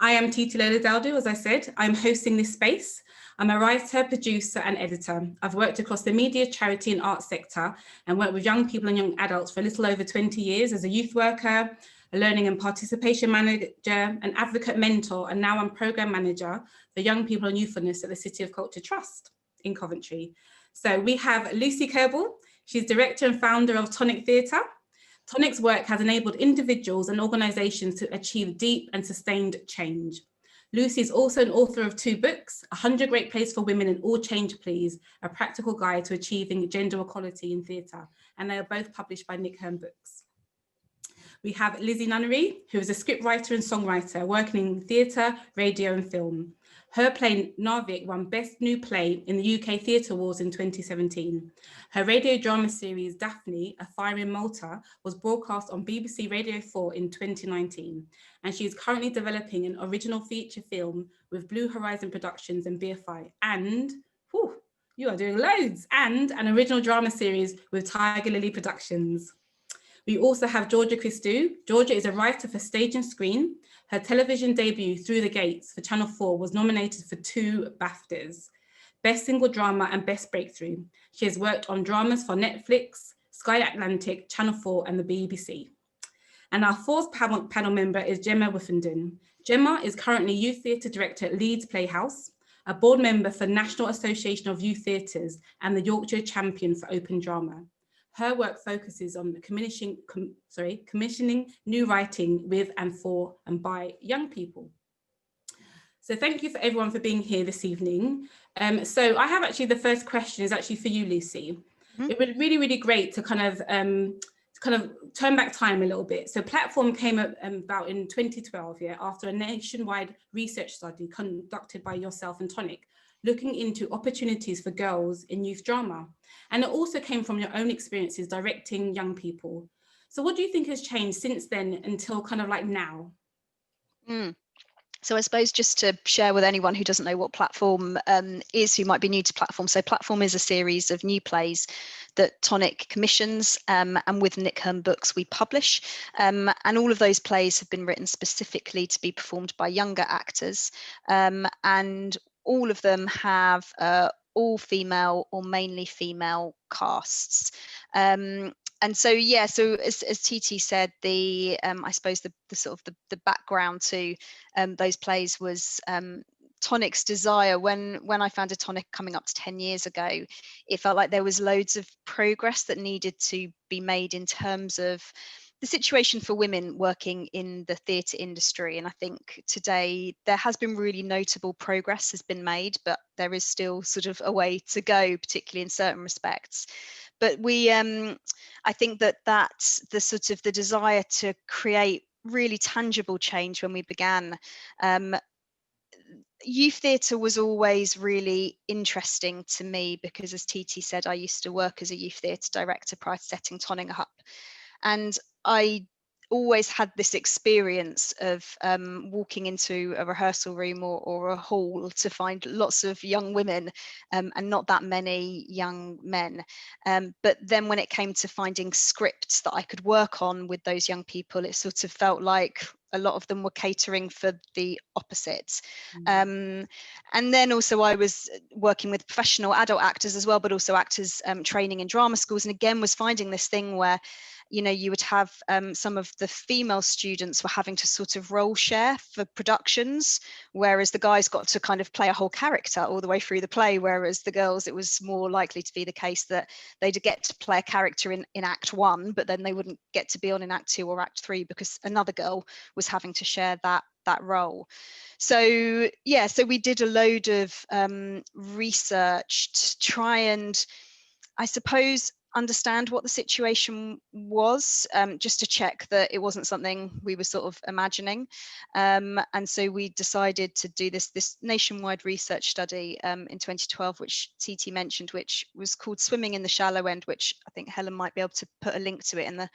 I am Titi Lola Daldu, as I said. I'm hosting this space. I'm a writer, producer, and editor. I've worked across the media, charity, and arts sector and worked with young people and young adults for a little over 20 years as a youth worker, a learning and participation manager, an advocate mentor, and now I'm program manager for young people and youthfulness at the City of Culture Trust in Coventry. So we have Lucy Kerbel. She's director and founder of Tonic Theatre. Tonic's work has enabled individuals and organisations to achieve deep and sustained change. Lucy is also an author of 2 books, 100 Great Plays for Women and All Change Please, a practical guide to achieving gender equality in theatre, and they are both published by Nick Hern Books. We have Lizzie Nunnery, who is a scriptwriter and songwriter working in theatre, radio and film. Her play Narvik won Best New Play in the UK Theatre Awards in 2017. Her radio drama series Daphne, A Fire in Malta, was broadcast on BBC Radio 4 in 2019. And she is currently developing an original feature film with Blue Horizon Productions and BFI. And, whew, you are doing loads, and an original drama series with Tiger Lily Productions. We also have Georgia Christou. Georgia is a writer for stage and screen. Her television debut, Through the Gates, for Channel 4 was nominated for 2 BAFTAs, Best Single Drama and Best Breakthrough. She has worked on dramas for Netflix, Sky Atlantic, Channel 4 and the BBC. And our 4th panel member is Gemma Whiffenden. Gemma is currently Youth Theatre Director at Leeds Playhouse, a board member for National Association of Youth Theatres and the Yorkshire Champion for Open Drama. Her work focuses on commissioning new writing with and for and by young people. So thank you for everyone for being here this evening. So I have actually, the first question is actually for you, Lucy. It would be really, really great to kind of turn back time a little bit. So Platform came about in 2012, after a nationwide research study conducted by yourself and Tonic, looking into opportunities for girls in youth drama. And it also came from your own experiences directing young people. So what do you think has changed since then until kind of like now? So I suppose just to share with anyone who doesn't know what Platform is, who might be new to Platform. So Platform is a series of new plays that Tonic commissions, and with Nick Hern Books we publish. And all of those plays have been written specifically to be performed by younger actors. And all of them have all female or mainly female casts. And so, so as Titi said, I suppose the sort of the background to those plays was Tonic's desire. When I founded Tonic coming up to 10 years ago, it felt like there was loads of progress that needed to be made in terms of the situation for women working in the theatre industry. And I think today there has been really notable progress has been made, but there is still sort of a way to go, particularly in certain respects. But I think that's the sort of the desire to create really tangible change when we began. Youth theatre was always really interesting to me because, as Titi said, I used to work as a youth theatre director prior to setting Tonic up. And I always had this experience of walking into a rehearsal room or a hall to find lots of young women and not that many young men. But then when it came to finding scripts that I could work on with those young people, it sort of felt like a lot of them were catering for the opposite. And then also I was working with professional adult actors as well, but also actors training in drama schools. And again, was finding this thing where, you know, you would have some of the female students were having to sort of role share for productions, whereas the guys got to kind of play a whole character all the way through the play, whereas the girls, it was more likely to be the case that they'd get to play a character in Act 1, but then they wouldn't get to be on in Act 2 or Act 3 because another girl was having to share that role. So so we did a load of research to try and, I suppose, understand what the situation was, just to check that it wasn't something we were sort of imagining. And so we decided to do this nationwide research study in 2012, which Titi mentioned, which was called Swimming in the Shallow End, which I think Helen might be able to put a link to it in the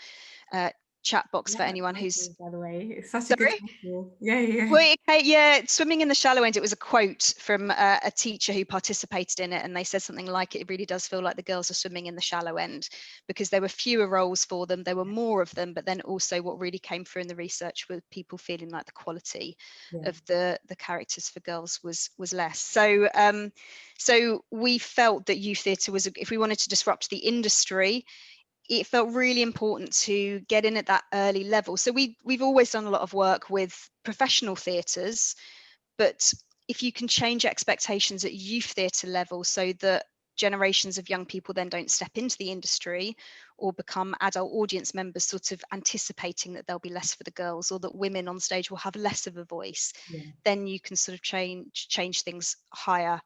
chat box Yeah, for that anyone who's... title, by the way, it's such a good Sorry? title. Yeah, yeah. Well, okay, yeah, swimming in the shallow end. It was a quote from a teacher who participated in it, and they said something like, "It really does feel like the girls are swimming in the shallow end," because there were fewer roles for them, there were more of them, but then also what really came through in the research were people feeling like the quality Yeah. of the characters for girls was less. So so we felt that youth theatre was, if we wanted to disrupt the industry, it felt really important to get in at that early level. So we've always done a lot of work with professional theatres, but if you can change expectations at youth theatre level so that generations of young people then don't step into the industry or become adult audience members sort of anticipating that there'll be less for the girls, or that women on stage will have less of a voice, Yeah. then you can sort of change things higher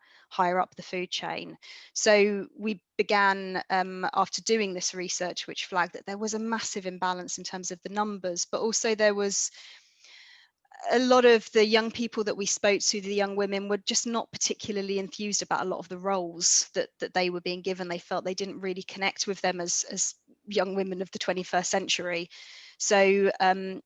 up the food chain. So we began, after doing this research, which flagged that there was a massive imbalance in terms of the numbers, but also there was a lot of the young people that we spoke to, the young women, were just not particularly enthused about a lot of the roles that they were being given. They felt they didn't really connect with them as young women of the 21st century. So and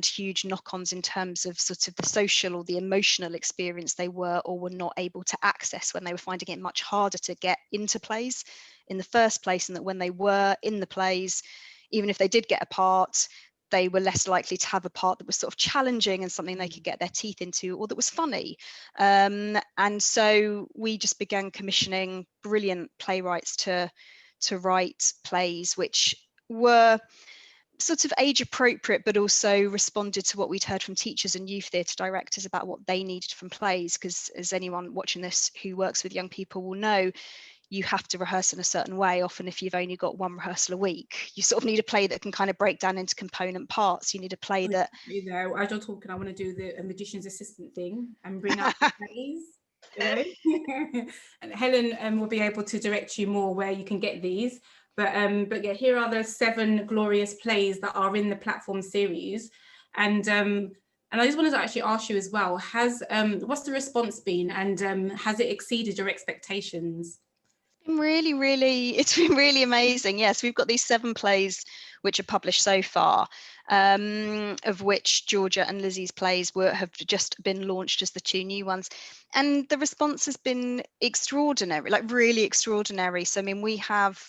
huge knock-ons in terms of sort of the social or the emotional experience they were or were not able to access when they were finding it much harder to get into plays in the first place, and that when they were in the plays, even if they did get a part, they were less likely to have a part that was sort of challenging and something they could get their teeth into, or that was funny. And so we just began commissioning brilliant playwrights to write plays which were sort of age appropriate, but also responded to what we'd heard from teachers and youth theatre directors about what they needed from plays. Because as anyone watching this who works with young people will know, you have to rehearse in a certain way. Often if you've only got one rehearsal a week, you sort of need a play that can kind of break down into component parts. You need a play that... You know, as you're talking, I want to do the magician's assistant thing and bring out the plays, you know. And Helen will be able to direct you more where you can get these. But yeah, here are the 7 glorious plays that are in the platform series. And I just wanted to actually ask you as well, has what's the response been, and has it exceeded your expectations? It's been really amazing. Yes, we've got these 7 plays which are published so far, of which Georgia and Lizzie's plays have just been launched as the 2 new ones, and the response has been extraordinary, like really extraordinary. So I mean, we have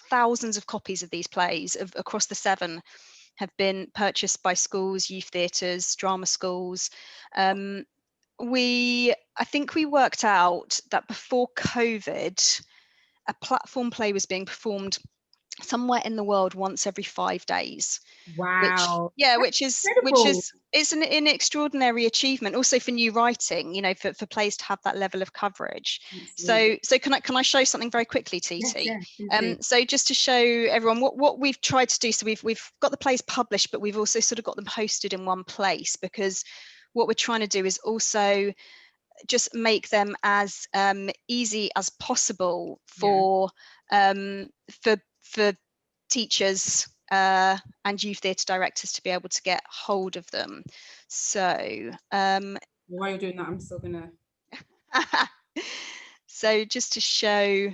thousands of copies of these plays across the 7 have been purchased by schools, youth theatres, drama schools. I think we worked out that before COVID, a platform play was being performed somewhere in the world once every 5 days. Wow. Which is it's an extraordinary achievement also for new writing, you know, for plays to have that level of coverage. So can I show something very quickly, Titi? So just to show everyone what we've tried to do. So we've got the plays published, but we've also sort of got them hosted in one place, because what we're trying to do is also just make them as easy as possible for teachers and youth theatre directors to be able to get hold of them. So while you're doing that, I'm still gonna so just to show,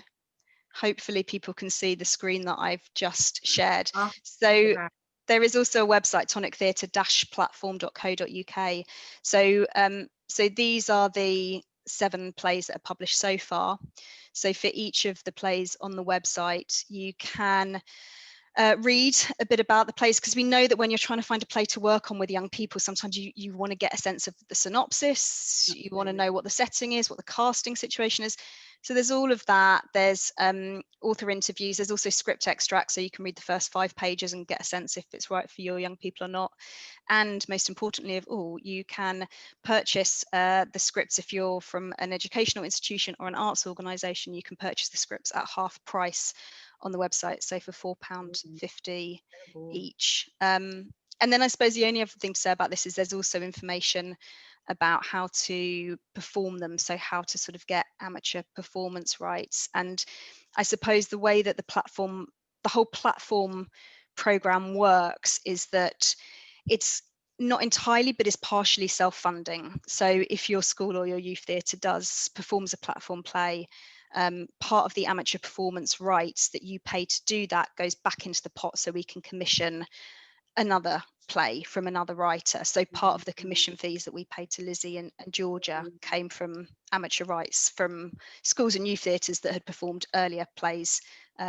hopefully people can see the screen that I've just shared. So there is also a website, tonictheatre-platform.co.uk. So these are the 7 plays that are published so far. So for each of the plays on the website, you can read a bit about the plays, because we know that when you're trying to find a play to work on with young people, sometimes you want to get a sense of the synopsis, you want to know what the setting is, what the casting situation is. So there's all of that. There's author interviews. There's also script extracts, so you can read the first 5 pages and get a sense if it's right for your young people or not. And most importantly of all, you can purchase the scripts. If you're from an educational institution or an arts organisation, you can purchase the scripts at half price on the website, so for £4.50 each. And then I suppose the only other thing to say about this is there's also information about how to perform them, so how to sort of get amateur performance rights. And I suppose the way that the whole platform program works is that it's not entirely, but is partially self-funding. So if your school or your youth theatre performs a platform play, part of the amateur performance rights that you pay to do that goes back into the pot so we can commission another play from another writer. So part of the commission fees that we paid to Lizzie and Georgia came from amateur rights from schools and youth theatres that had performed earlier plays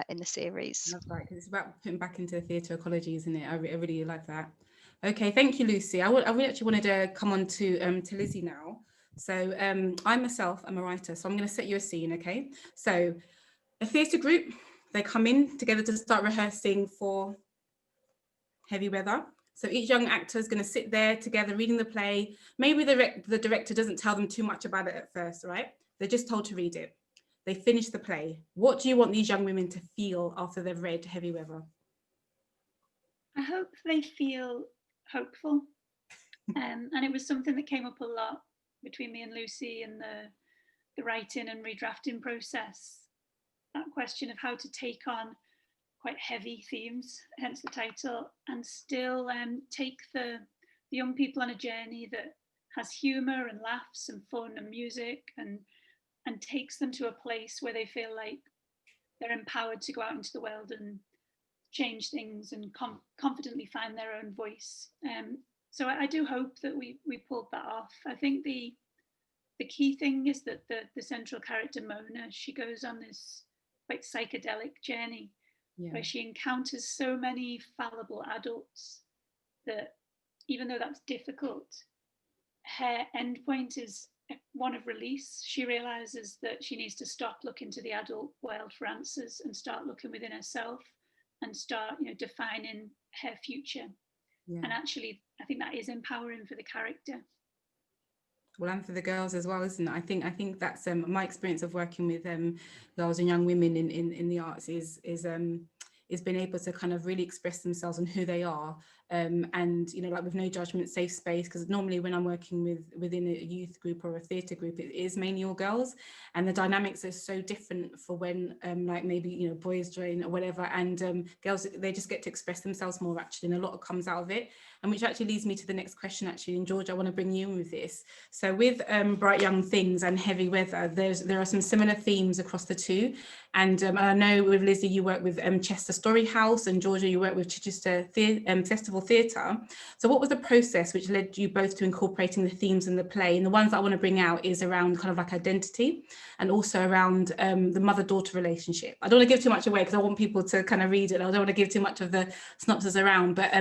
in the series. That's right, because it's about putting back into the theatre ecology, isn't it? I really like that. Okay, thank you, Lucy. I really actually wanted to come on to Lizzie now. So I myself am a writer, so I'm going to set you a scene, okay? So a theatre group, they come in together to start rehearsing for Heavy Weather. So each young actor is going to sit there together reading the play. Maybe the director doesn't tell them too much about it at first, right? They're just told to read it. They finish the play. What do you want these young women to feel after they've read Heavy Weather? I hope they feel hopeful. And it was something that came up a lot between me and Lucy in the writing and redrafting process. That question of how to take on quite heavy themes, hence the title, and still take the young people on a journey that has humour and laughs and fun and music and takes them to a place where they feel like they're empowered to go out into the world and change things and confidently find their own voice. So I do hope that we pulled that off. I think the key thing is that the central character, Mona, she goes on this quite psychedelic journey where she encounters so many fallible adults that even though that's difficult, her endpoint is one of release. She realizes that she needs to stop looking to the adult world for answers and start looking within herself and start, defining her future. And actually, I think that is empowering for the character. Well, and for the girls as well, isn't it? I think that's my experience of working with girls and young women in the arts is being able to kind of really express themselves and who they are, and like with no judgment, safe space. Because normally when I'm working within a youth group or a theatre group, it is mainly all girls, and the dynamics are so different for when like maybe boys join or whatever, and girls, they just get to express themselves more actually, and a lot comes out of it. And which actually leads me to the next question actually, and George, I want to bring you in with this. So with Bright Young Things and Heavy Weather, there are some similar themes across the two, and I know with Lizzie you work with Chester Story House, and Georgia you work with Chichester Festival Theatre. So what was the process which led you both to incorporating the themes in the play? And the ones that I want to bring out is around kind of like identity, and also around the mother-daughter relationship. I don't want to give too much away because I want people to kind of read it. I don't want to give too much of the synopsis around, but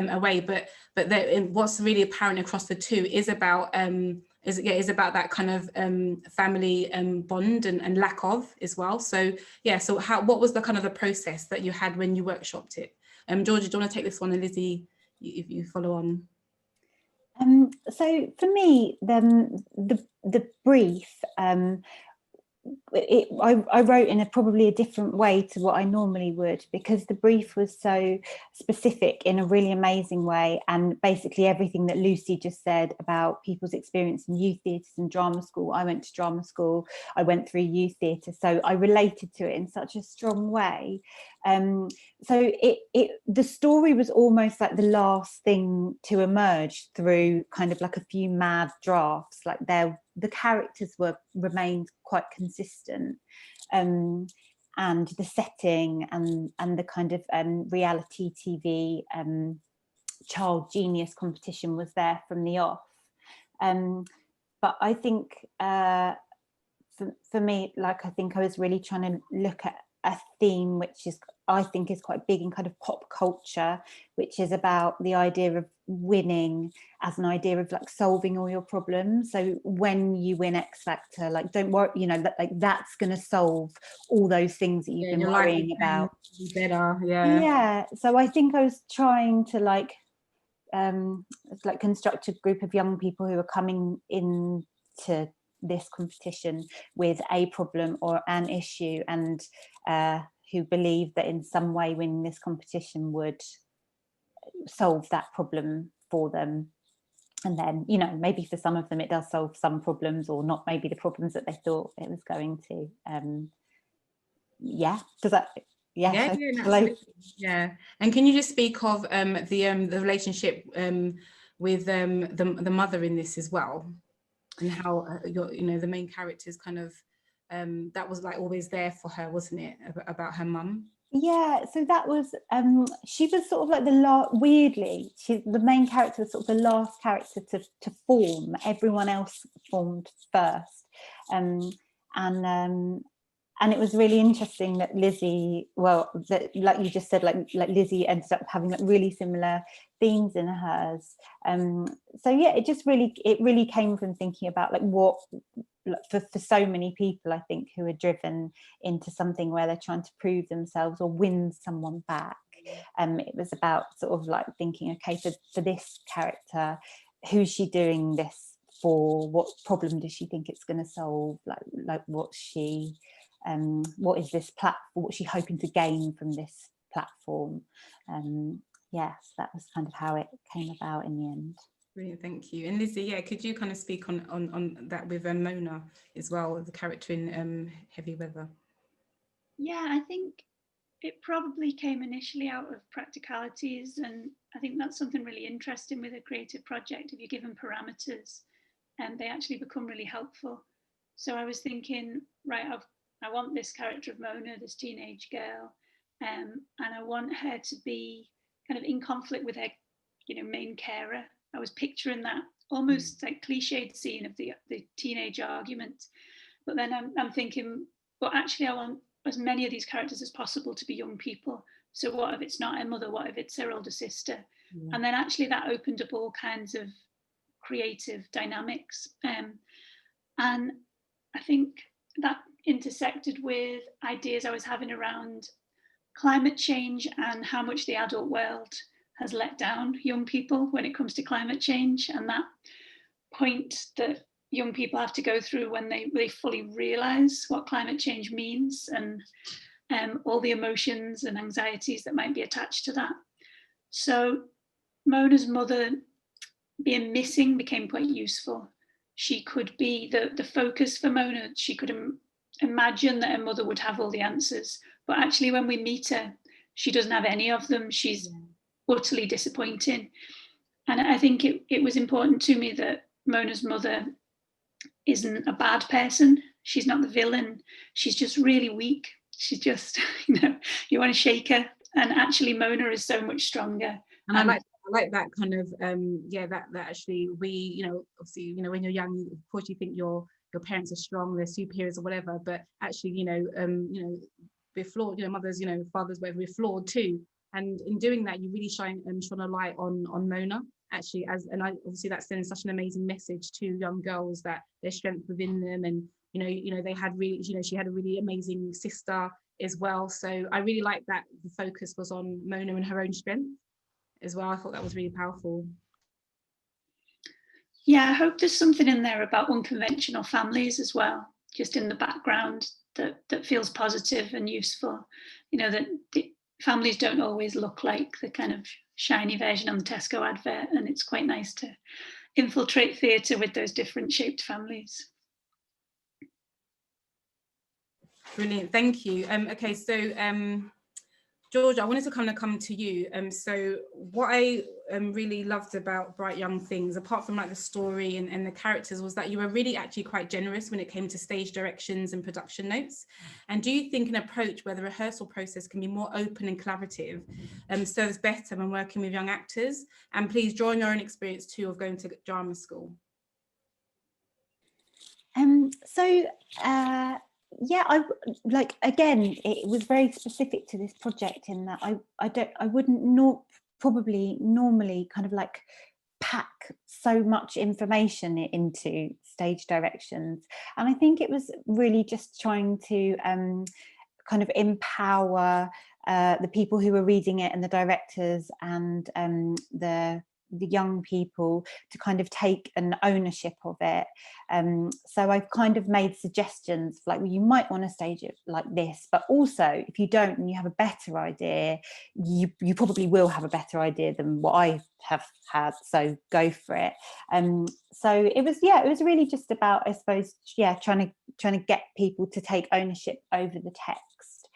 what's really apparent across the two is about is about that kind of family bond and lack of as well. So what was the kind of the process that you had when you workshopped it? Georgia, do you want to take this one, and Lizzie, if you follow on? So for me, the brief, I wrote in probably a different way to what I normally would, because the brief was so specific in a really amazing way, and basically everything that Lucy just said about people's experience in youth theatres and drama school. I went to drama school, I went through youth theatre, so I related to it in such a strong way. So the story was almost like the last thing to emerge through kind of like a few mad drafts. Like the characters remained quite consistent, and the setting and the kind of reality TV child genius competition was there from the off. But I think for me, like, I think I was really trying to look at a theme which I think is quite big in kind of pop culture, which is about the idea of winning as an idea of like solving all your problems. So when you win X Factor, like, don't worry, like that's going to solve all those things that you've been worrying about. Better, So I think I was trying to like construct a group of young people who are coming into this competition with a problem or an issue, and who believe that in some way winning this competition would solve that problem for them. And then, maybe for some of them it does solve some problems, or not maybe the problems that they thought it was going to. Does that? Yeah. And can you just speak of the relationship with the mother in this as well, and how the main characters kind of that was like always there for her, wasn't it, about her mum? Yeah, so that was she was sort of like weirdly, the main character was sort of the last character to form. Everyone else formed first, and it was really interesting that Lizzie, well, that, like you just said, like Lizzie ended up having like really similar themes in hers. So yeah, it really came from thinking about like what, for so many people, I think, who are driven into something where they're trying to prove themselves or win someone back. It was about sort of like thinking, okay, for this character, who's she doing this for? What problem does she think it's going to solve? Like what's she, what is this platform? What's she hoping to gain from this platform? Yes, that was kind of how it came about in the end. Brilliant, thank you. And Lizzie, yeah, could you kind of speak on that with Mona as well, the character in Heavy Weather? Yeah, I think it probably came initially out of practicalities, and I think that's something really interesting with a creative project. If you're given parameters, and they actually become really helpful. So I was thinking, right, I want this character of Mona, this teenage girl, and I want her to be kind of in conflict with her, main carer. I was picturing that almost like cliched scene of the teenage argument. But then I'm thinking, but actually I want as many of these characters as possible to be young people. So what if it's not her mother? What if it's her older sister? Yeah. And then actually that opened up all kinds of creative dynamics. And I think that intersected with ideas I was having around climate change and how much the adult world has let down young people when it comes to climate change, and that point that young people have to go through when they fully realise what climate change means, and all the emotions and anxieties that might be attached to that. So Mona's mother being missing became quite useful. She could be the focus for Mona. She could imagine that her mother would have all the answers, but actually when we meet her, she doesn't have any of them. She's utterly disappointing. And I think it was important to me that Mona's mother isn't a bad person. She's not the villain. She's just really weak. She's just, you want to shake her. And actually Mona is so much stronger. And I like that kind of, that actually we, obviously, when you're young, of course you think your parents are strong, they're superiors or whatever, but actually, we're flawed, mothers, fathers, whatever, we're flawed too. And in doing that, you really shone a light on Mona, actually, obviously that sends such an amazing message to young girls that there's strength within them, and they had really, she had a really amazing sister as well. So I really like that the focus was on Mona and her own strength as well. I thought that was really powerful. Yeah, I hope there's something in there about unconventional families as well, just in the background that feels positive and useful. That the families don't always look like the kind of shiny version on the Tesco advert, and it's quite nice to infiltrate theatre with those different shaped families. Brilliant, thank you. Okay, so Georgia, I wanted to kind of come to you. So what I really loved about Bright Young Things, apart from like the story and the characters, was that you were really actually quite generous when it came to stage directions and production notes. And do you think an approach where the rehearsal process can be more open and collaborative serves better when working with young actors? And please draw on your own experience too of going to drama school. Yeah, again, it was very specific to this project in that I wouldn't probably normally kind of like pack so much information into stage directions, and I think it was really just trying to kind of empower the people who were reading it and the directors and the young people to kind of take an ownership of it. So I've kind of made suggestions like, well, you might want to stage it like this, but also if you don't and you have a better idea, you probably will have a better idea than what I have had, so go for it. So it was really just about, I suppose, trying to get people to take ownership over the text.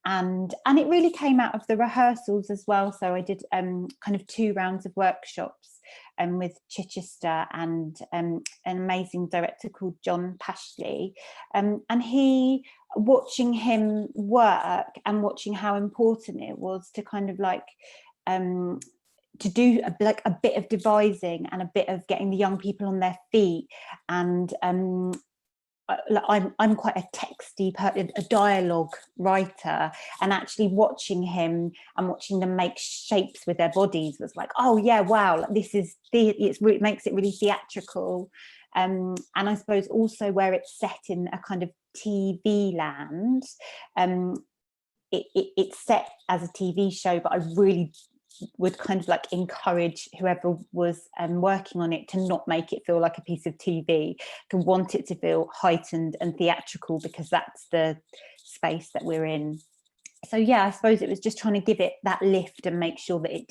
And it really came out of the rehearsals as well. So I did kind of 2 rounds of workshops with Chichester and an amazing director called John Pashley, and he, watching him work and watching how important it was to kind of like to do a bit of devising and a bit of getting the young people on their feet. And I'm quite a texty, a dialogue writer, and actually watching him and watching them make shapes with their bodies was like, oh yeah, wow, this is it makes it really theatrical. And I suppose also where it's set in a kind of TV land, it's set as a TV show, but I really would kind of like encourage whoever was working on it to not make it feel like a piece of TV, to want it to feel heightened and theatrical, because that's the space that we're in. So yeah, I suppose it was just trying to give it that lift and make sure that it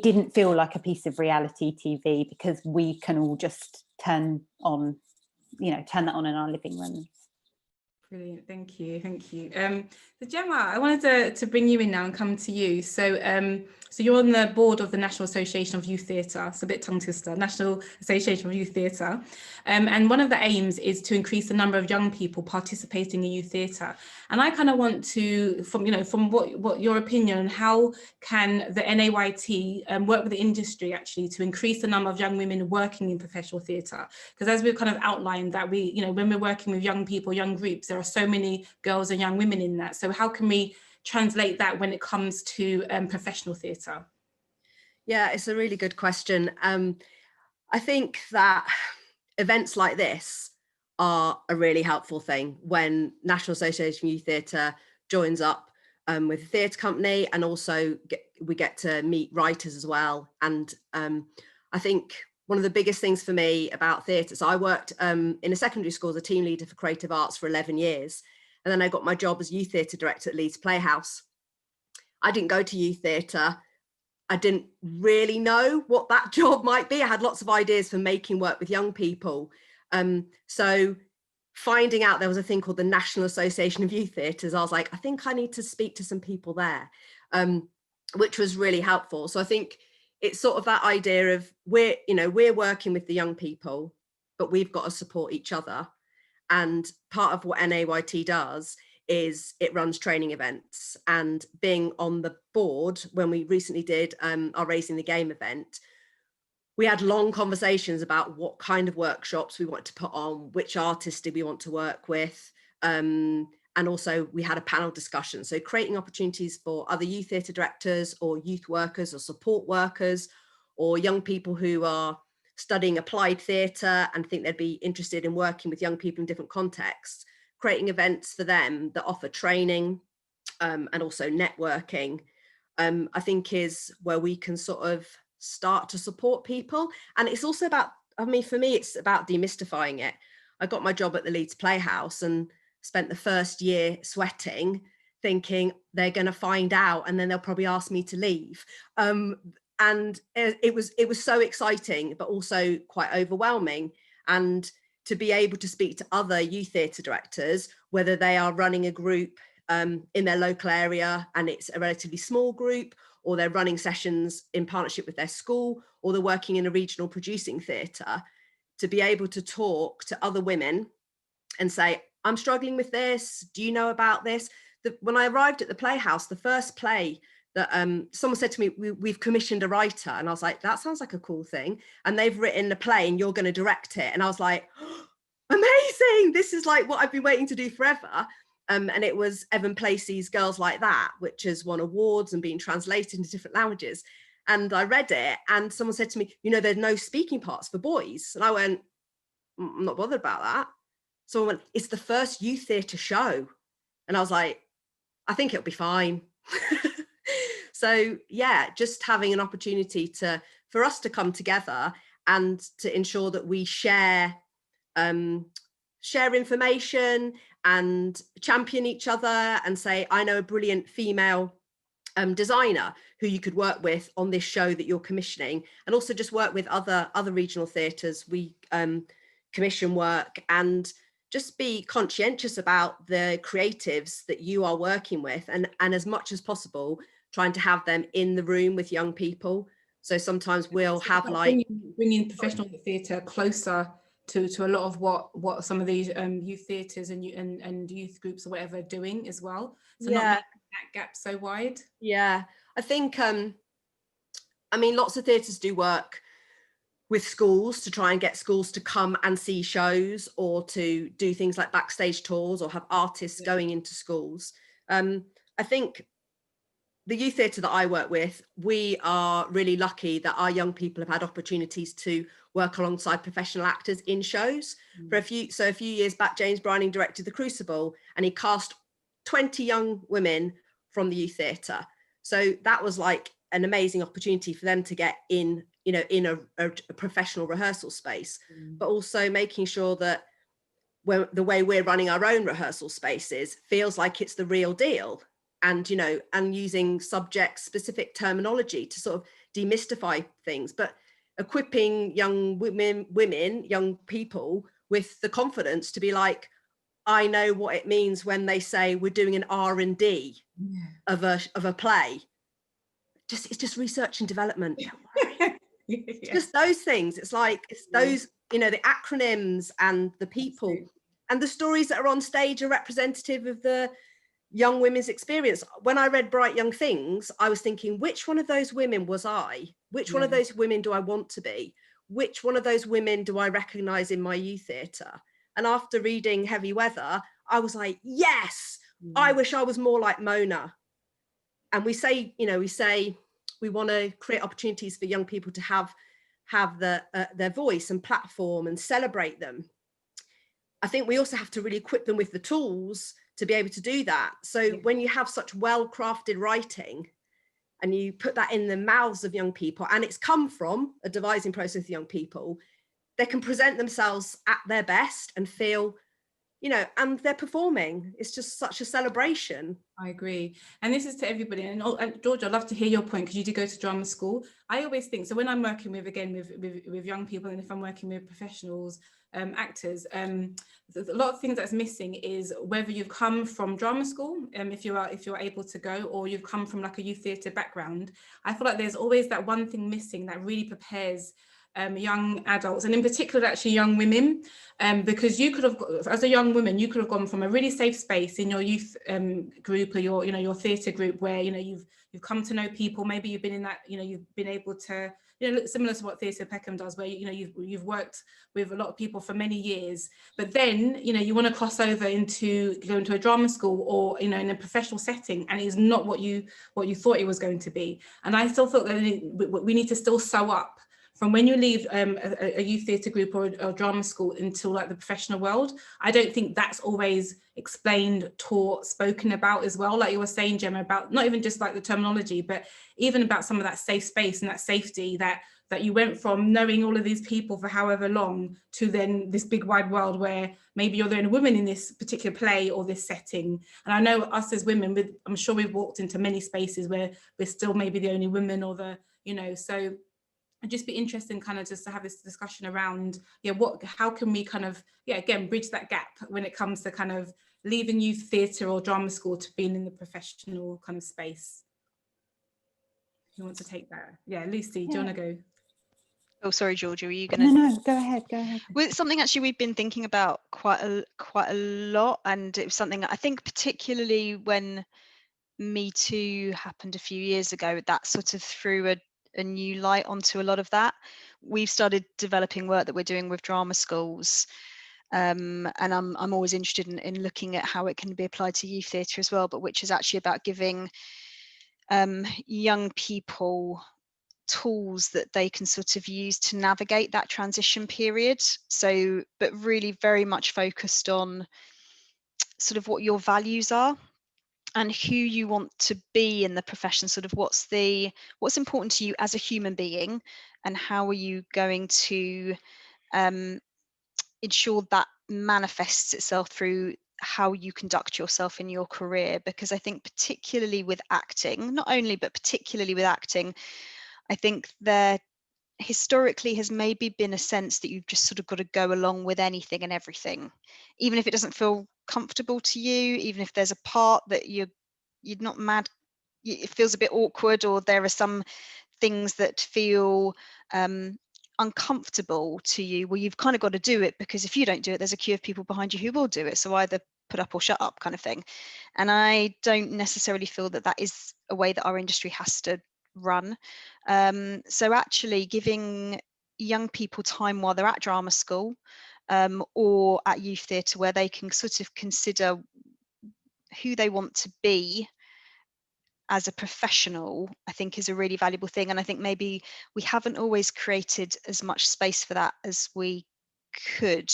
didn't feel like a piece of reality TV, because we can all just turn that on in our living rooms. Brilliant, thank you. So Gemma, I wanted to bring you in now and come to you. So you're on the board of the National Association of Youth Theatre. It's a bit tongue twister, National Association of Youth Theatre. And one of the aims is to increase the number of young people participating in youth theatre. And I kind of want to, from what your opinion, how can the NAYT work with the industry actually to increase the number of young women working in professional theatre? Because as we've kind of outlined that when we're working with young people, young groups, there are so many girls and young women in that. So how can we translate that when it comes to professional theatre? Yeah, it's a really good question. I think that events like this are a really helpful thing when National Association of Youth Theatre joins up with a theatre company, and also we get to meet writers as well. And I think one of the biggest things for me about theatre, so I worked in a secondary school as a team leader for creative arts for 11 years. And then I got my job as youth theatre director at Leeds Playhouse. I didn't go to youth theatre. I didn't really know what that job might be. I had lots of ideas for making work with young people. So finding out there was a thing called the National Association of Youth Theatres, I was like, I think I need to speak to some people there, which was really helpful. So I think it's sort of that idea of we're working with the young people, but we've got to support each other. And part of what NAYT does is it runs training events. And being on the board, when we recently did our Raising the Game event, we had long conversations about what kind of workshops we want to put on, which artists do we want to work with. And also we had a panel discussion. So creating opportunities for other youth theatre directors or youth workers or support workers or young people who are studying applied theatre and think they'd be interested in working with young people in different contexts, creating events for them that offer training and also networking, I think is where we can sort of start to support people. And it's also about, for me, it's about demystifying it. I got my job at the Leeds Playhouse and spent the first year sweating, thinking they're going to find out and then they'll probably ask me to leave. And it was so exciting, but also quite overwhelming. And to be able to speak to other youth theatre directors, whether they are running a group in their local area and it's a relatively small group, or they're running sessions in partnership with their school, or they're working in a regional producing theatre, to be able to talk to other women and say, I'm struggling with this. Do you know about this? When I arrived at the Playhouse, the first play that someone said to me, we've commissioned a writer. And I was like, that sounds like a cool thing. And they've written a play and you're going to direct it. And I was like, oh, amazing. This is like what I've been waiting to do forever. And it was Evan Placey's Girls Like That, which has won awards and been translated into different languages. And I read it and someone said to me, there's no speaking parts for boys. And I went, I'm not bothered about that. So I went, it's the first youth theatre show. And I was like, I think it'll be fine. So yeah, just having an opportunity for us to come together and to ensure that we share information and champion each other and say, I know a brilliant female designer who you could work with on this show that you're commissioning, and also just work with other regional theatres. We commission work, and just be conscientious about the creatives that you are working with, and as much as possible trying to have them in the room with young people, So sometimes we'll have like bringing professional theatre closer to a lot of what some of these youth theatres and youth groups or whatever are doing as well. So not making that gap so wide. Yeah, I think I mean, lots of theatres do work with schools to try and get schools to come and see shows, or to do things like backstage tours, or have artists going into schools. I think the youth theatre that I work with, we are really lucky that our young people have had opportunities to work alongside professional actors in shows. For a few years back, James Brining directed The Crucible, and he cast 20 young women from the youth theatre. So that was like an amazing opportunity for them to get in, you know, in a professional rehearsal space, but also making sure that the way we're running our own rehearsal spaces feels like it's the real deal. And, you know, and using subject specific terminology to sort of demystify things, but equipping young women, young people with the confidence to be like, I know what it means when they say we're doing an R&D of a play. It's just research and development. It's just those things. It's like, it's those, you know, the acronyms and the people and the stories that are on stage are representative of the young women's experience. When I read Bright Young Things, I was thinking, which one of those women was I? Which one of those women do I want to be? Which one of those women do I recognize in my youth theatre? And after reading Heavy Weather, I was like, yes, I wish I was more like Mona. And we say, you know, we want to create opportunities for young people to have their voice and platform and celebrate them. I think we also have to really equip them with the tools to be able to do that. So when you have such well-crafted writing and you put that in the mouths of young people, and it's come from a devising process with young people, they can present themselves at their best and feel, you know, and they're performing. It's just such a celebration. I agree. And this is to everybody. And George, I'd love to hear your point, because you did go to drama school. I always think, so when I'm working with, again, with young people, and if I'm working with professionals, actors, a lot of things that's missing is whether you've come from drama school, if you're able to go, or you've come from like a youth theatre background. I feel like there's always that one thing missing that really prepares young adults, and in particular actually young women, because you could have, as a young woman, you could have gone from a really safe space in your youth group, or your theatre group, where you've come to know people. Maybe you've been in that, you've been able to, similar to what Theatre Peckham does, where you've worked with a lot of people for many years, but then you want to cross over into go into a drama school, or in a professional setting, and it's not what you thought it was going to be. And I still thought that we need to still sew up from when you leave a youth theatre group or a drama school into like the professional world. I don't think that's always explained, taught, spoken about as well. Like you were saying, Gemma, about not even just like the terminology, but even about some of that safe space and that safety that you went from knowing all of these people for however long to then this big wide world where maybe you're the only woman in this particular play or this setting. And I know us as women, I'm sure we've walked into many spaces where we're still maybe the only women, or so it'd just be interesting kind of just to have this discussion around, how can we kind of, again, bridge that gap when it comes to kind of leaving youth theatre or drama school to being in the professional kind of space. Who wants to take that? Yeah, Lucy, do you want to go? Oh, sorry, Georgia, are you going to? No, go ahead. Well, it's something actually we've been thinking about quite a lot, and it was something I think particularly when Me Too happened a few years ago, that sort of threw a new light onto a lot of that. We've started developing work that we're doing with drama schools, and I'm always interested in looking at how it can be applied to youth theatre as well, but which is actually about giving young people tools that they can sort of use to navigate that transition period. So, but really very much focused on sort of what your values are and who you want to be in the profession, sort of what's important to you as a human being, and how are you going to ensure that manifests itself through how you conduct yourself in your career. Because I think particularly with acting, not only, but particularly with acting, I think there historically has maybe been a sense that you've just sort of got to go along with anything and everything, even if it doesn't feel comfortable to you, even if there's a part that you're not mad, it feels a bit awkward, or there are some things that feel uncomfortable to you, well, you've kind of got to do it, because if you don't do it, there's a queue of people behind you who will do it. So either put up or shut up, kind of thing. And I don't necessarily feel that that is a way that our industry has to run. So actually giving young people time while they're at drama school or at youth theatre, where they can sort of consider who they want to be as a professional, I think is a really valuable thing. And I think maybe we haven't always created as much space for that as we could,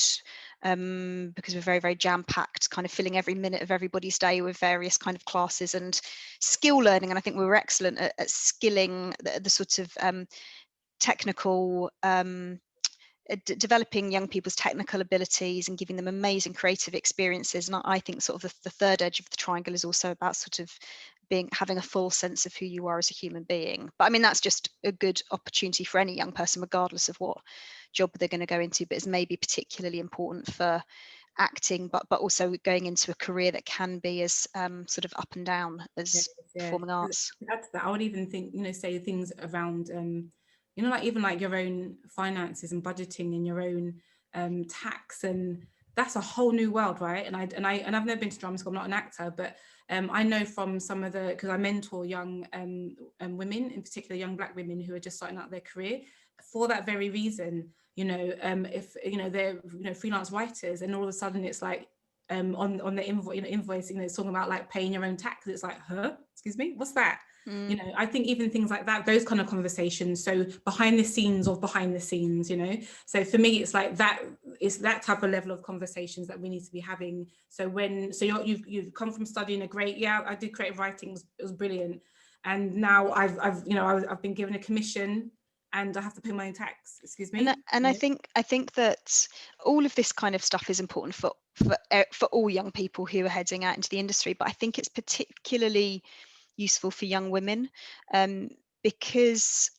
because we're very, very jam-packed, kind of filling every minute of everybody's day with various kind of classes and skill learning. And I think we were excellent at skilling the sort of technical, developing young people's technical abilities and giving them amazing creative experiences. And I think sort of the third edge of the triangle is also about sort of having a full sense of who you are as a human being. But I mean, that's just a good opportunity for any young person, regardless of what job they're going to go into, but it's maybe particularly important for acting, but also going into a career that can be as sort of up and down as performing arts. Add to that, I would even think, say things around like even like your own finances and budgeting and your own tax, and that's a whole new world, right? And I've never been to drama school, I'm not an actor, but I know from some of the, because I mentor young women, in particular young Black women who are just starting out their career, for that very reason. If they're freelance writers, and all of a sudden it's like on the invoice, it's talking about like paying your own tax. It's like, excuse me, what's that? I think even things like that, those kind of conversations, so behind the scenes, so for me it's like that, it's that type of level of conversations that we need to be having. So you've come from studying I did creative writing, it was brilliant, and now I've been given a commission and I have to pay my own tax, excuse me. And I think that all of this kind of stuff is important for all young people who are heading out into the industry, but I think it's particularly useful for young women, because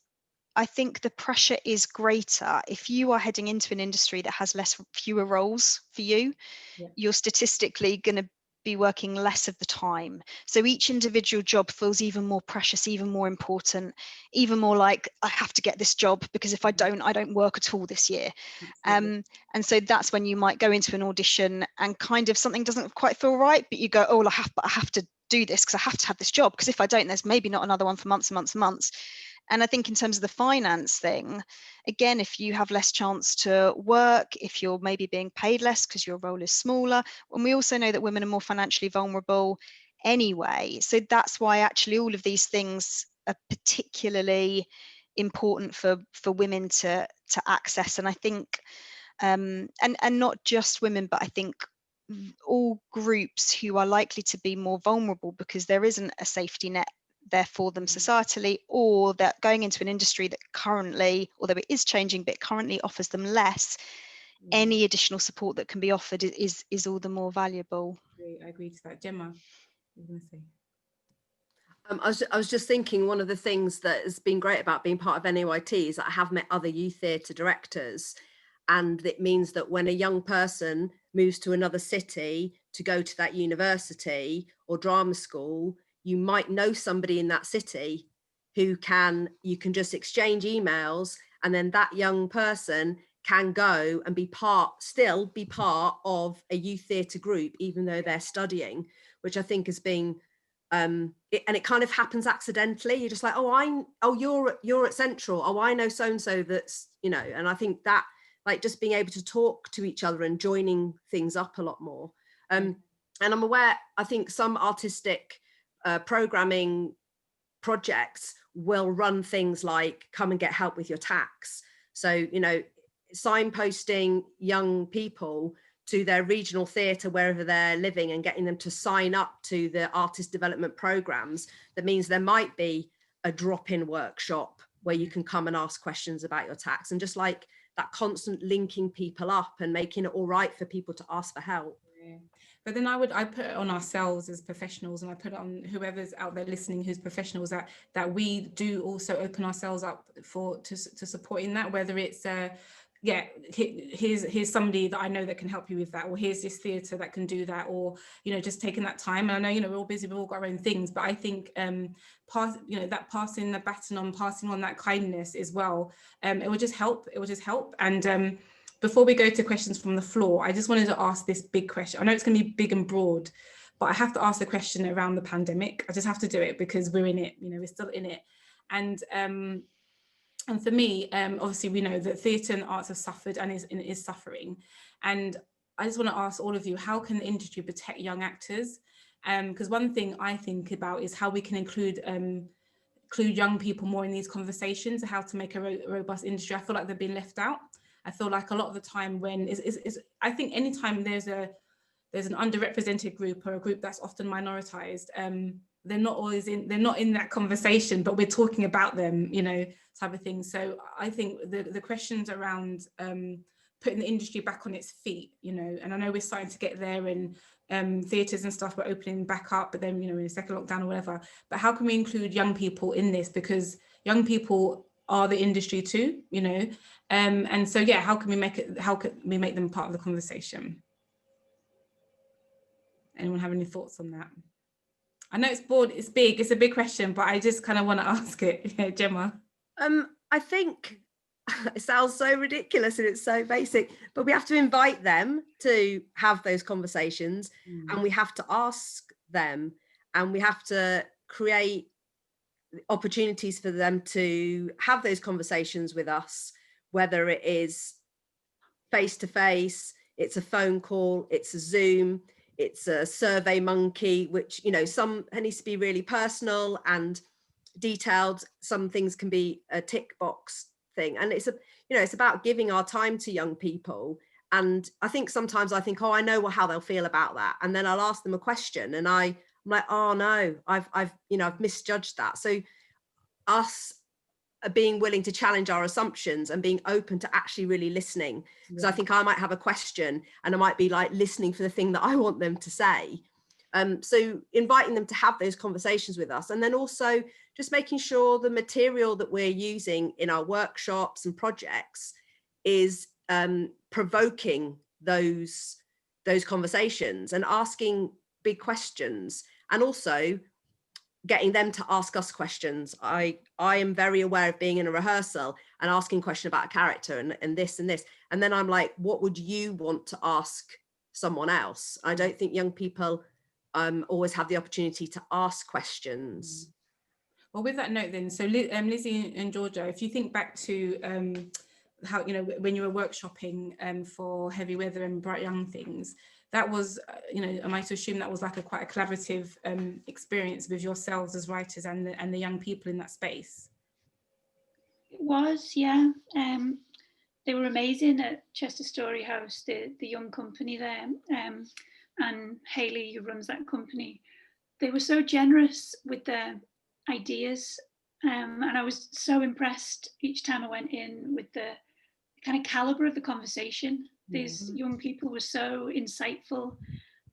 I think the pressure is greater if you are heading into an industry that has fewer roles for you. You're statistically going to be working less of the time, so each individual job feels even more precious, even more important, even more like I have to get this job, because if I don't work at all this year. And so that's when you might go into an audition and kind of something doesn't quite feel right, but you go, oh, I have to do this because I have to have this job, because if I don't, there's maybe not another one for months and months and months. And I think in terms of the finance thing, again, if you have less chance to work, if you're maybe being paid less because your role is smaller, and we also know that women are more financially vulnerable anyway. So that's why actually all of these things are particularly important for women to access. And I think, and not just women, but I think all groups who are likely to be more vulnerable because there isn't a safety net there for them societally, or that going into an industry that currently, although it is changing, but currently offers them less, any additional support that can be offered is all the more valuable. I agree to that. Gemma, what are you going to say? I was just thinking, one of the things that has been great about being part of NAYT is that I have met other youth theatre directors, and it means that when a young person moves to another city to go to that university or drama school, you might know somebody in that city who you can just exchange emails, and then that young person can go and still be part of a youth theatre group, even though they're studying, which I think has been, and it kind of happens accidentally. You're just like, you're at Central. Oh, I know so-and-so that's, and I think that, like, just being able to talk to each other and joining things up a lot more. And I'm aware, I think some artistic programming projects will run things like come and get help with your tax. So, signposting young people to their regional theatre wherever they're living and getting them to sign up to the artist development programs. That means there might be a drop-in workshop where you can come and ask questions about your tax, and just like that constant linking people up and making it all right for people to ask for help. But then I put it on ourselves as professionals, and I put it on whoever's out there listening who's professionals, that we do also open ourselves up to supporting that, whether it's yeah, here's somebody that I know that can help you with that, or here's this theatre that can do that, or, you know, just taking that time. And I know, you know, we're all busy, we've all got our own things, but I think that passing the baton on, passing on that kindness as well, it will just help. And before we go to questions from the floor, I just wanted to ask this big question. I know it's going to be big and broad, but I have to ask the question around the pandemic. I just have to do it because we're in it, you know, we're still in it. And for me, obviously, we know that theatre and arts have suffered and is suffering. And I just want to ask all of you, how can the industry protect young actors? Because one thing I think about is how we can include young people more in these conversations, how to make a robust industry. I feel like they've been left out. I feel like a lot of the time when I think anytime there's an underrepresented group or a group that's often minoritized, they're not in that conversation, but we're talking about them, you know, type of thing. So I think the questions around putting the industry back on its feet, you know, and I know we're starting to get there, and theatres and stuff were opening back up, but then, you know, in the second lockdown or whatever. But how can we include young people in this? Because young people are the industry too, you know. And so yeah, how can we make them part of the conversation? Anyone have any thoughts on that? I know it's broad, it's big, it's a big question, but I just kind of want to ask it. Yeah, Gemma. I think it sounds so ridiculous and it's so basic, but we have to invite them to have those conversations, and we have to ask them, and we have to create opportunities for them to have those conversations with us, whether it is face to face, it's a phone call, it's a Zoom, it's a Survey Monkey, which, you know, some needs to be really personal and detailed. Some things can be a tick box thing, and it's about giving our time to young people. And I think sometimes I think, oh, I know how they'll feel about that, and then I'll ask them a question, and I'm like, oh no, I've misjudged that. So us being willing to challenge our assumptions and being open to actually really listening, because I think I might have a question and I might be like listening for the thing that I want them to say. So inviting them to have those conversations with us, and then also just making sure the material that we're using in our workshops and projects is provoking those conversations and asking big questions, and also getting them to ask us questions. I am very aware of being in a rehearsal and asking a question about a character and this and this, and then I'm like, what would you want to ask someone else? I don't think young people always have the opportunity to ask questions. Well, with that note then, so Lizzie and Georgia, if you think back to how, you know, when you were workshopping for Heavy Weather and Bright Young Things, that was, you know, am I to assume that was like quite a collaborative experience with yourselves as writers and the young people in that space? It was, yeah. They were amazing at Chester Story House, the young company there, and Hayley, who runs that company. They were so generous with their ideas, and I was so impressed each time I went in with the kind of caliber of the conversation. These young people were so insightful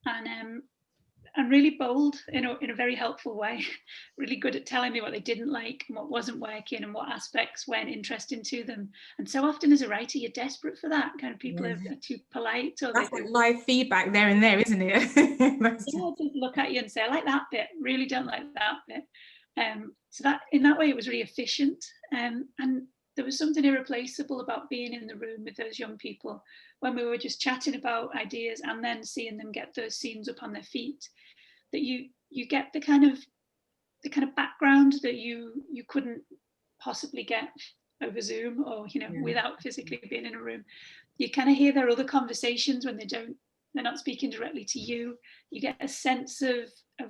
and really bold in a very helpful way, really good at telling me what they didn't like and what wasn't working and what aspects weren't interesting to them. And so often as a writer, you're desperate for that. Kind of people are too polite. Or that's like live feedback there and there, isn't it? Just look at you and say, I like that bit, really don't like that bit. So that in that way, it was really efficient. And there was something irreplaceable about being in the room with those young people when we were just chatting about ideas and then seeing them get those scenes up on their feet, that you get the kind of background that you couldn't possibly get over Zoom or, you know, without physically being in a room. You kind of hear their other conversations when they're not speaking directly to you. You get a sense of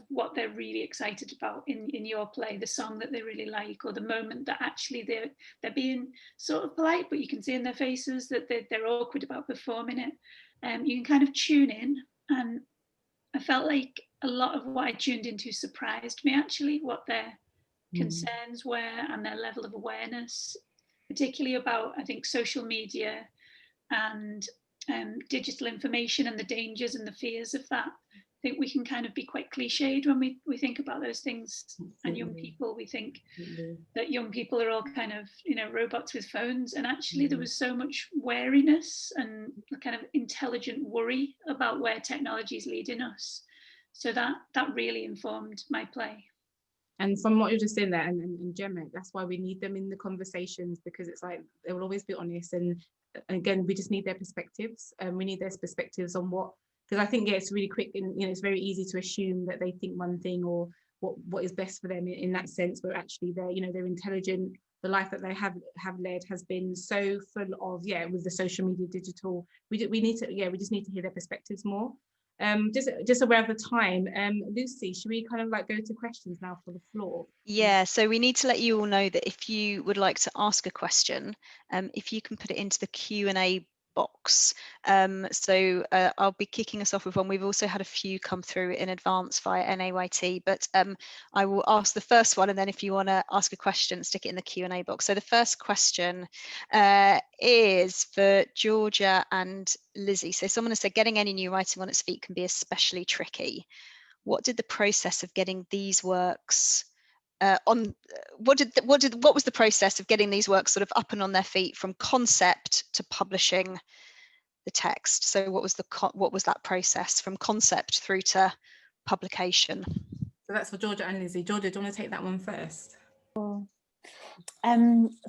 what they're really excited about in your play, the song that they really like, or the moment that actually they're being sort of polite, but you can see in their faces that they're awkward about performing it. You can kind of tune in, and I felt like a lot of what I tuned into surprised me, actually, what their concerns were and their level of awareness, particularly about, I think, social media and digital information and the dangers and the fears of that. think we can kind of be quite cliched when we think about those things. And young people, we think that young people are all kind of, you know, robots with phones, and actually there was so much wariness and a kind of intelligent worry about where technology is leading us. So that really informed my play. And from what you're just saying there, and Gemma, that's why we need them in the conversations, because it's like they will always be honest, and again, we just need their perspectives, and we need their perspectives on what, because I think, yeah, it's really quick, and you know, it's very easy to assume that they think one thing or what is best for them in that sense, where actually they're, you know, they're intelligent. The life that they have led has been so full of, yeah, with the social media, digital, we just need to hear their perspectives more. Just aware of the time, Lucy, should we kind of like go to questions now for the floor? Yeah, so we need to let you all know that if you would like to ask a question, if you can put it into the Q&A box. So I'll be kicking us off with one. We've also had a few come through in advance via NAYT, but I will ask the first one, and then if you want to ask a question, stick it in the Q&A box. So the first question is for Georgia and Lizzie. So someone has said, getting any new writing on its feet can be especially tricky. What did the process of getting these works what was the process of getting these works sort of up and on their feet from concept to publishing the text? So what was that process from concept through to publication? So that's for Georgia and Lizzie. Georgia, do you want to take that one first?